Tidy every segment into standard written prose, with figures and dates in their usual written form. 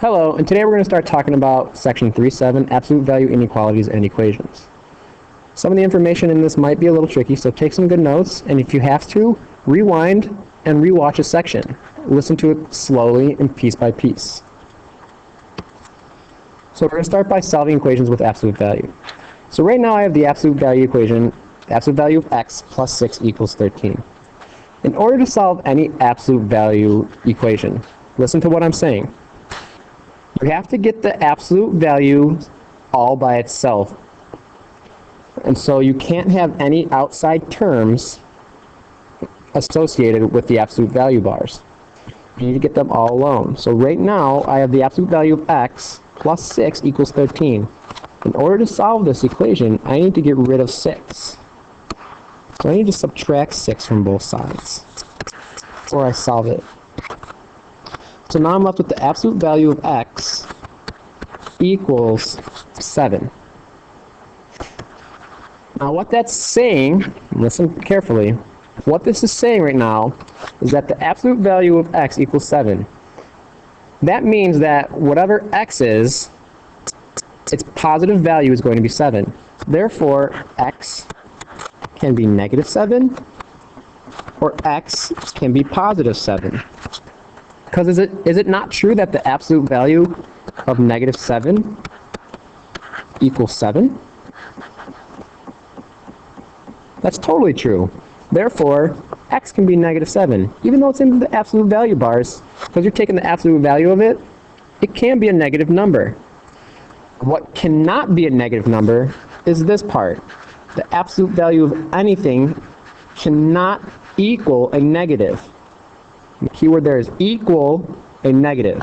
Hello, and today we're going to start talking about section 3.7, absolute value inequalities and equations. Some of the information in this might be a little tricky, so take some good notes, and if you have to, rewind and rewatch a section. Listen to it slowly and piece by piece. So we're going to start by solving equations with absolute value. So right now I have the absolute value equation, the absolute value of x plus 6 equals 13. In order to solve any absolute value equation, listen to what I'm saying. You have to get the absolute value all by itself. And so you can't have any outside terms associated with the absolute value bars. You need to get them all alone. So right now, I have the absolute value of x plus 6 equals 13. In order to solve this equation, I need to get rid of 6. So I need to subtract 6 from both sides before I solve it. So now I'm left with the absolute value of x equals 7. Now what that's saying, listen carefully, what this is saying right now is that the absolute value of x equals 7. That means that whatever x is, its positive value is going to be 7. Therefore, x can be negative 7 or x can be positive 7. Because is it not true that the absolute value of negative 7 equals 7? That's totally true. Therefore, x can be negative 7. Even though it's in the absolute value bars, because you're taking the absolute value of it, it can be a negative number. What cannot be a negative number is this part. The absolute value of anything cannot equal a negative. The key word there is equal a negative.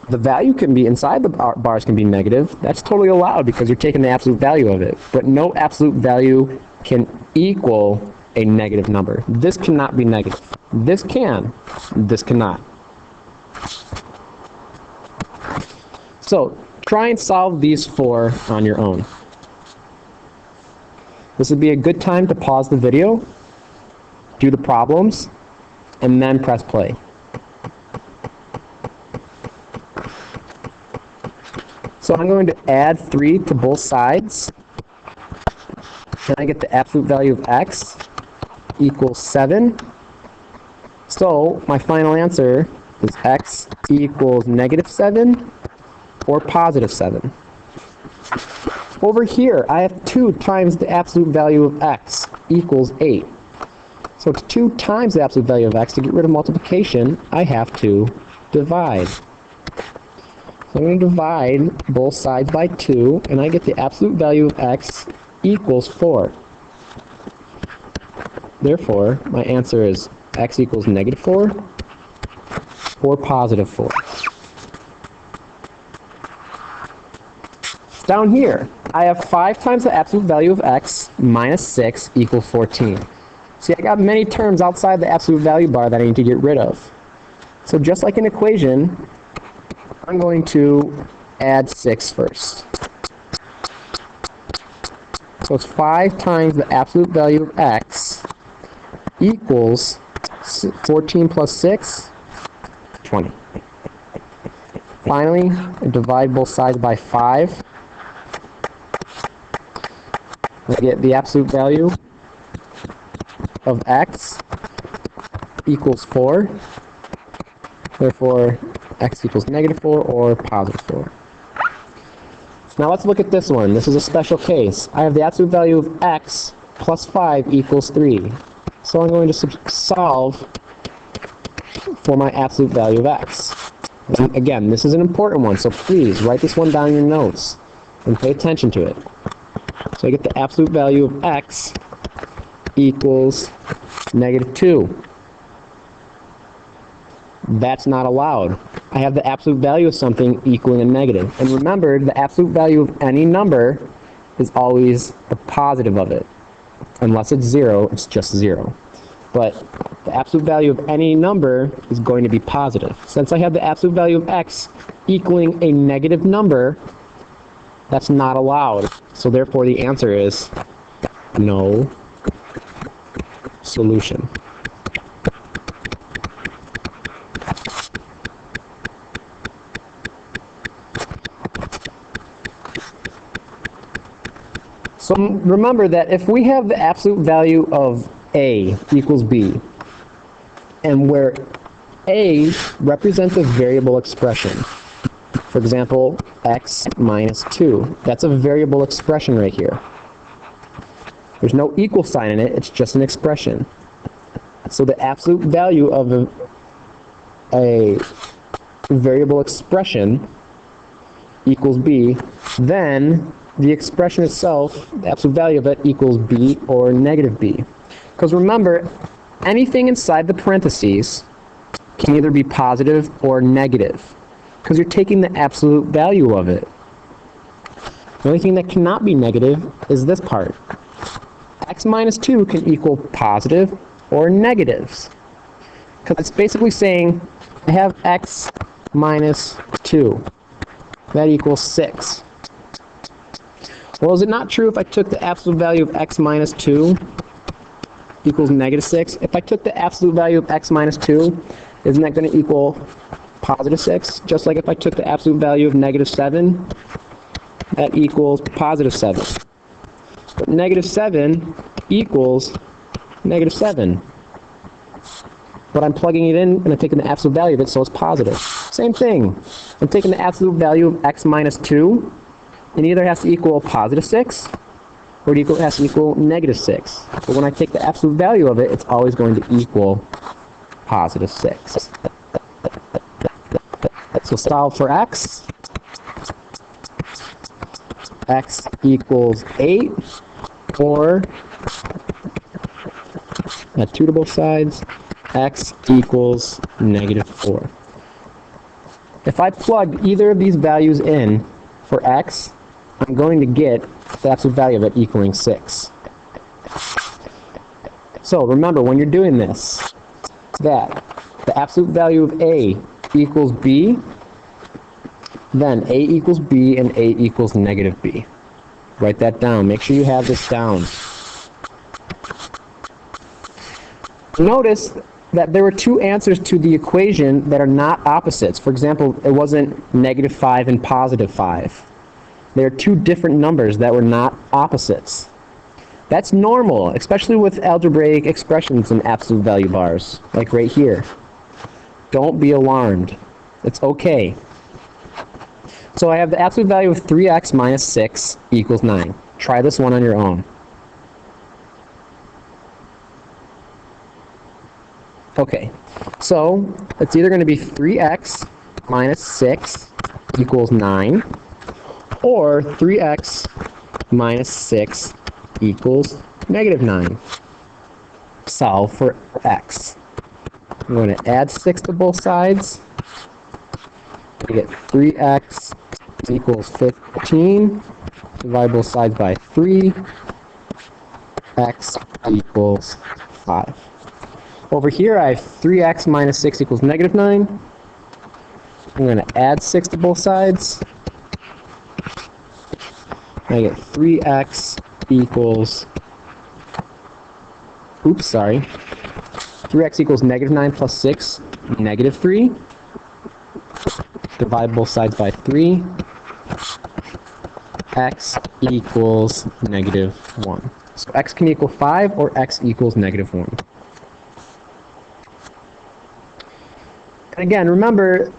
The value can be inside the bars can be negative. That's totally allowed because you're taking the absolute value of it. But no absolute value can equal a negative number. This cannot be negative. This can. This cannot. So try and solve these four on your own. This would be a good time to pause the video, do the problems, and then press play. So I'm going to add 3 to both sides. Then I get the absolute value of x equals 7. So my final answer is x equals negative 7 or positive 7. Over here, I have 2 times the absolute value of x equals 8. So it's 2 times the absolute value of x. To get rid of multiplication, I have to divide. So I'm going to divide both sides by 2, and I get the absolute value of x equals 4. Therefore, my answer is x equals negative 4 or positive 4. Down here, I have 5 times the absolute value of x minus 6 equals 14. See, I got many terms outside the absolute value bar that I need to get rid of. So just like an equation, I'm going to add 6 first. So it's 5 times the absolute value of x equals 14 plus 6, 20. Finally, I divide both sides by 5. I get the absolute value of x equals 4. Therefore, x equals negative 4 or positive 4. Now let's look at this one. This is a special case. I have the absolute value of x plus 5 equals 3. So I'm going to solve for my absolute value of x. And again, this is an important one, so please write this one down in your notes and pay attention to it. So I get the absolute value of x equals negative 2. That's not allowed. I have the absolute value of something equaling a negative. And remember, the absolute value of any number is always the positive of it. Unless it's 0, it's just 0. But the absolute value of any number is going to be positive. Since I have the absolute value of x equaling a negative number, that's not allowed. So therefore the answer is no solution. So remember that if we have the absolute value of a equals b, and where a represents a variable expression, for example, x minus 2, that's a variable expression right here. There's no equal sign in it, it's just an expression. So the absolute value of a variable expression equals b, then the expression itself, the absolute value of it, equals b or negative b. Because remember, anything inside the parentheses can either be positive or negative, because you're taking the absolute value of it. The only thing that cannot be negative is this part. X minus 2 can equal positive or negatives, because it's basically saying I have x minus 2. That equals 6. Well, is it not true if I took the absolute value of x minus 2 equals negative 6? If I took the absolute value of x minus 2, isn't that going to equal positive 6? Just like if I took the absolute value of negative 7, that equals positive 7. But negative 7 equals negative 7. But I'm plugging it in and I'm taking the absolute value of it, so it's positive. Same thing. I'm taking the absolute value of x minus 2, and either has to equal positive 6 or it has to equal negative 6. But when I take the absolute value of it, it's always going to equal positive 6. So solve for x. X equals 8, or add 2 to both sides, x equals negative 4. If I plug either of these values in for x, I'm going to get the absolute value of it equaling 6. So remember, when you're doing this, that the absolute value of a equals b, then a equals b and a equals negative b. Write that down. Make sure you have this down. Notice that there were two answers to the equation that are not opposites. For example, it wasn't negative 5 and positive 5. They are two different numbers that were not opposites. That's normal, especially with algebraic expressions in absolute value bars, like right here. Don't be alarmed. It's okay. So I have the absolute value of 3x minus 6 equals 9. Try this one on your own. Okay, so it's either going to be 3x minus 6 equals 9, or 3x minus 6 equals negative 9. Solve for x. I'm going to add 6 to both sides. We get 3x equals 15. Divide both sides by 3. X equals 5. Over here, I have 3x minus 6 equals negative 9. I'm going to add 6 to both sides. I get 3x equals, 3x equals negative 9 plus 6, negative 3. Divide both sides by 3. X equals negative 1. So x can equal 5 or x equals negative 1. And again, remember,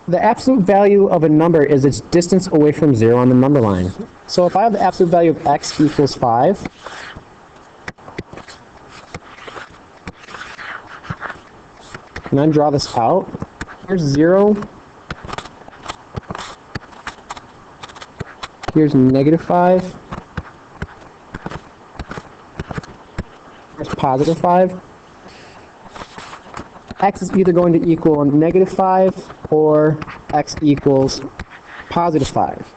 the absolute value of a number is its distance away from 0 on the number line. So if I have the absolute value of x equals 5, and I draw this out, here's 0, here's negative 5, here's positive 5. X is either going to equal negative 5 or x equals positive 5.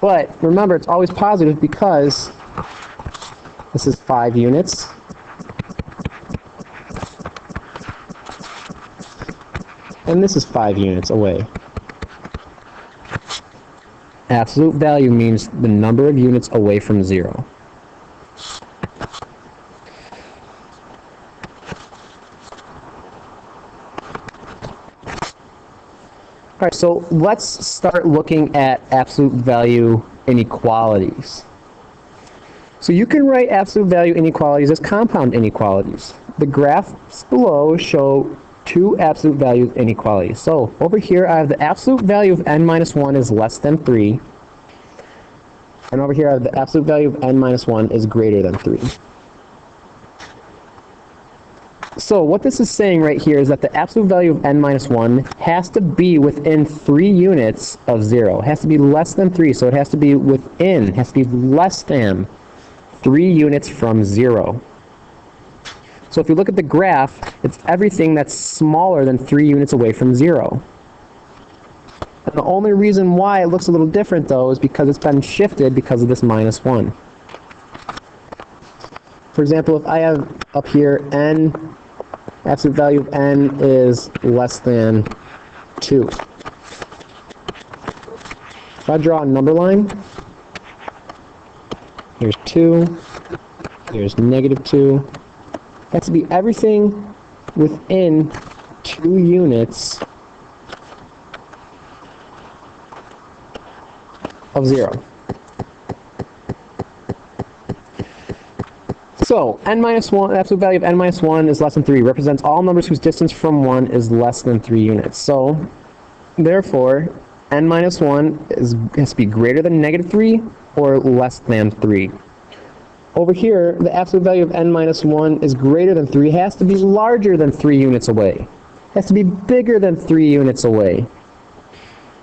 But remember, it's always positive because this is 5 units. And this is 5 units away. Absolute value means the number of units away from 0. All right, so let's start looking at absolute value inequalities. So you can write absolute value inequalities as compound inequalities. The graphs below show two absolute value inequalities. So over here I have the absolute value of n minus 1 is less than 3. And over here I have the absolute value of n minus 1 is greater than 3. So what this is saying right here is that the absolute value of n minus 1 has to be within 3 units of 0. It has to be less than 3, so it has to be within, it has to be less than 3 units from 0. So if you look at the graph, it's everything that's smaller than 3 units away from 0. And the only reason why it looks a little different, though, is because it's been shifted because of this minus 1. For example, if I have up here n, absolute value of n is less than 2. If I draw a number line, here's 2, here's negative 2. It has to be everything within 2 units of 0. So, n minus 1, the absolute value of n minus 1 is less than 3, represents all numbers whose distance from 1 is less than 3 units. So, therefore, n minus 1 has to be greater than negative 3 or less than 3. Over here, the absolute value of n minus 1 is greater than 3, has to be larger than 3 units away. It has to be bigger than 3 units away.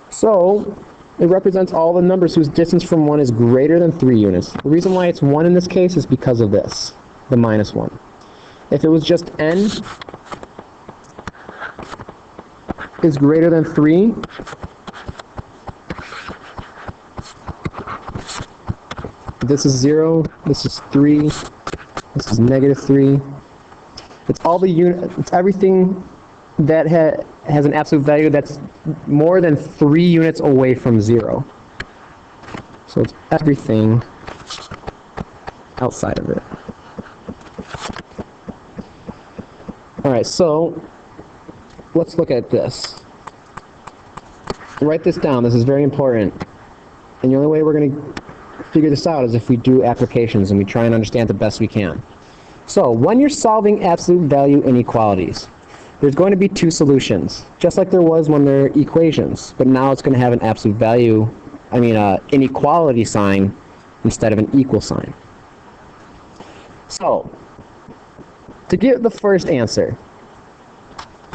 So, it represents all the numbers whose distance from 1 is greater than 3 units. The reason why it's 1 in this case is because of this, the minus 1. If it was just n is greater than 3, this is 0, this is 3, this is negative 3. It's all the it's everything that has an absolute value that's more than 3 units away from 0. So it's everything outside of it. Alright, so let's look at this. Write this down, this is very important. And the only way we're going to figure this out is if we do applications and we try and understand the best we can. So when you're solving absolute value inequalities, there's going to be 2 solutions, just like there was when they're equations, but now it's going to have an absolute value, inequality sign instead of an equal sign. So, to get the first answer,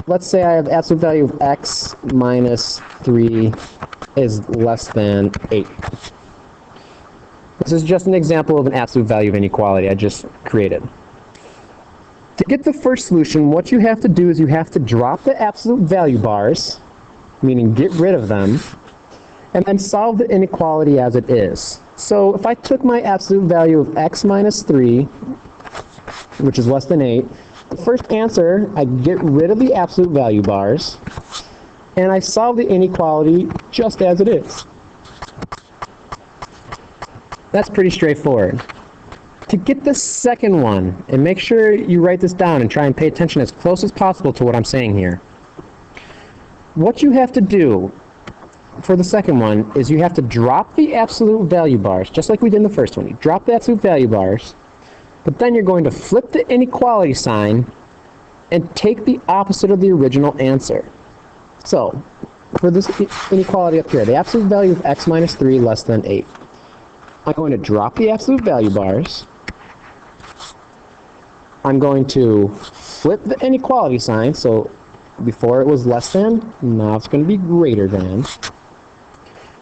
let's say I have absolute value of x minus 3 is less than 8. This is just an example of an absolute value of inequality I just created. To get the first solution, what you have to do is you have to drop the absolute value bars, meaning get rid of them, and then solve the inequality as it is. So if I took my absolute value of x minus 3, which is less than 8, the first answer, I get rid of the absolute value bars, and I solve the inequality just as it is. That's pretty straightforward. To get the second one, and make sure you write this down and try and pay attention as close as possible to what I'm saying here. What you have to do for the second one is you have to drop the absolute value bars, just like we did in the first one. You drop the absolute value bars, but then you're going to flip the inequality sign and take the opposite of the original answer. So, for this inequality up here, the absolute value of x minus 3 less than 8. I'm going to drop the absolute value bars. I'm going to flip the inequality sign, so before it was less than, now it's going to be greater than.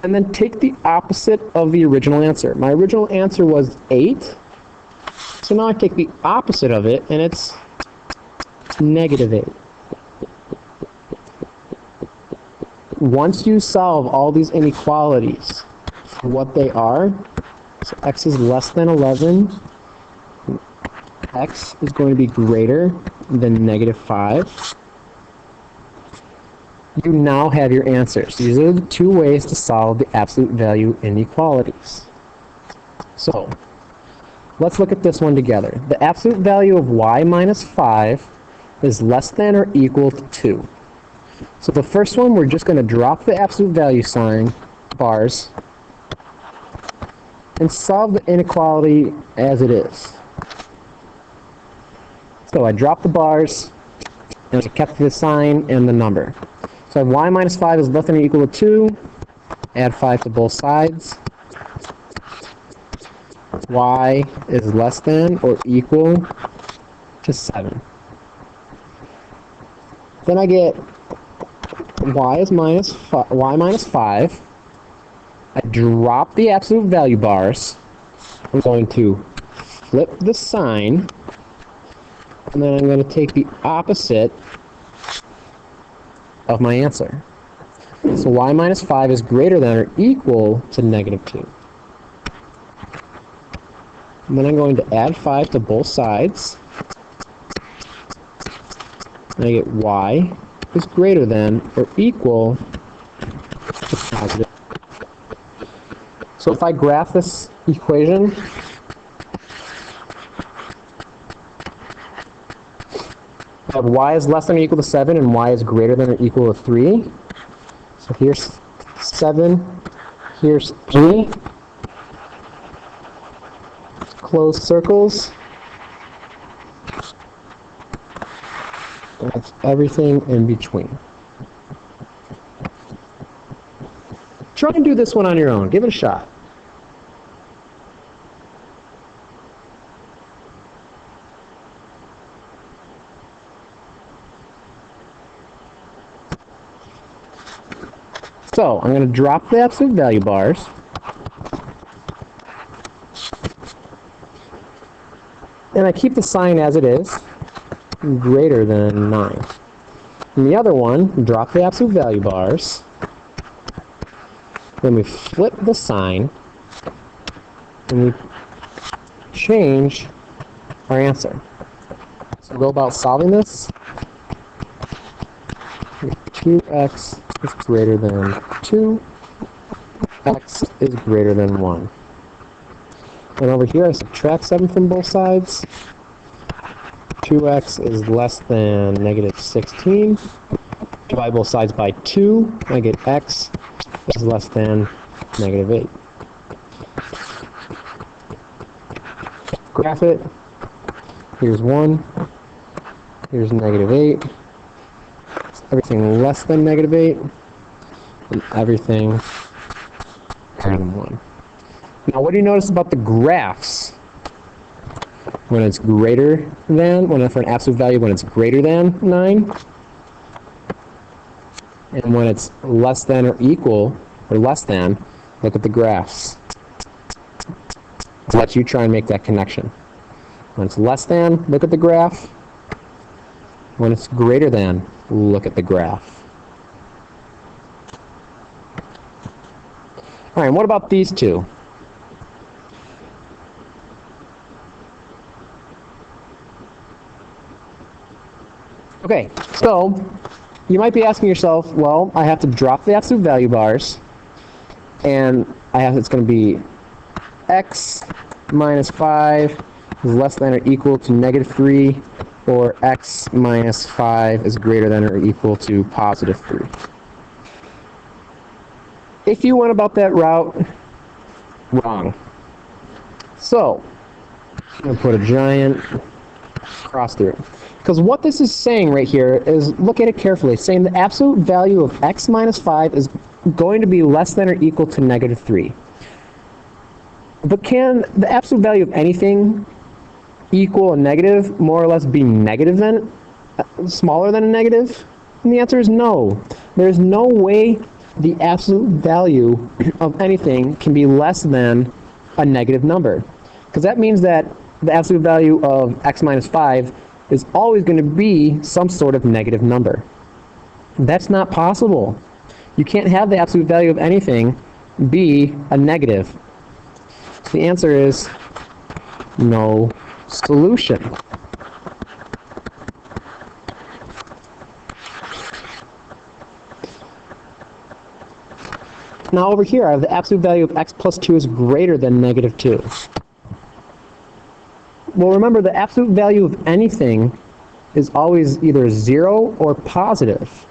And then take the opposite of the original answer. My original answer was 8, so now I take the opposite of it, and it's negative 8. Once you solve all these inequalities for what they are, so x is less than 11, x is going to be greater than negative 5. You now have your answers. These are the 2 ways to solve the absolute value inequalities. So, let's look at this one together. The absolute value of y minus 5 is less than or equal to 2. So the first one, we're just going to drop the absolute value sign bars, and solve the inequality as it is. So I dropped the bars, and I kept the sign and the number. So I have y minus 5 is less than or equal to 2. Add 5 to both sides. Y is less than or equal to 7. Then I get y minus 5. I drop the absolute value bars. I'm going to flip the sign, and then I'm going to take the opposite of my answer. So y minus 5 is greater than or equal to negative 2. And then I'm going to add 5 to both sides. And I get y is greater than or equal to positive. So if I graph this equation, I have y is less than or equal to 7 and y is greater than or equal to 3. So here's 7, here's 3. Close circles. That's everything in between. Try and do this one on your own. Give it a shot. So I'm going to drop the absolute value bars. And I keep the sign as it is, greater than 9. And the other one, drop the absolute value bars. Then we flip the sign, and we change our answer. So go about solving this. 2x is greater than 2. X is greater than 1. And over here, I subtract 7 from both sides. 2x is less than negative 16. Divide both sides by 2. I get x is less than negative 8. Graph it. Here's 1. Here's negative 8. Everything less than negative 8. And everything greater than 1. Now, what do you notice about the graphs? When it's greater than, for an absolute value, when it's greater than 9, and when it's less than or equal, or less than, look at the graphs. Let you try and make that connection. When it's less than, look at the graph. When it's greater than, look at the graph. All right, and what about these two? Okay, so you might be asking yourself, well, I have to drop the absolute value bars, and it's going to be x minus 5 is less than or equal to negative 3, or x minus 5 is greater than or equal to positive 3. If you went about that route, wrong. So, I'm going to put a giant cross through it. Because what this is saying right here is, look at it carefully, it's saying the absolute value of x minus 5 is going to be less than or equal to negative 3. But can the absolute value of anything equal a negative more or less be negative than, smaller than a negative? And the answer is no. There's no way the absolute value of anything can be less than a negative number. Because that means that the absolute value of x minus 5 is always going to be some sort of negative number. That's not possible. You can't have the absolute value of anything be a negative. So the answer is no solution. Now over here, I have the absolute value of x plus 2 is greater than negative 2. Well, remember, the absolute value of anything is always either 0 or positive.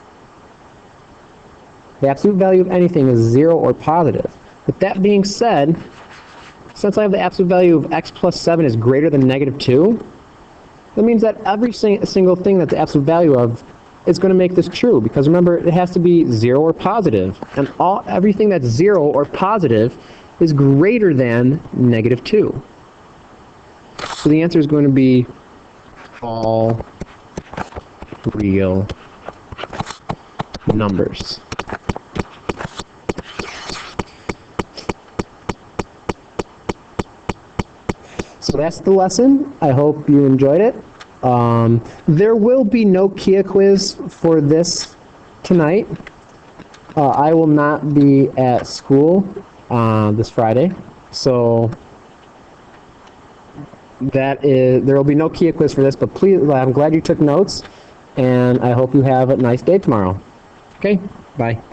The absolute value of anything is 0 or positive. With that being said, since I have the absolute value of x plus 7 is greater than negative 2, that means that every single thing that the absolute value of is going to make this true, because remember, it has to be 0 or positive, and everything that's 0 or positive is greater than negative 2. So the answer is going to be all real numbers. So that's the lesson. I hope you enjoyed it. There will be no Kia quiz for this tonight. I will not be at school this Friday, so there will be no Kia quiz for this, but please, I'm glad you took notes, and I hope you have a nice day tomorrow. Okay, bye.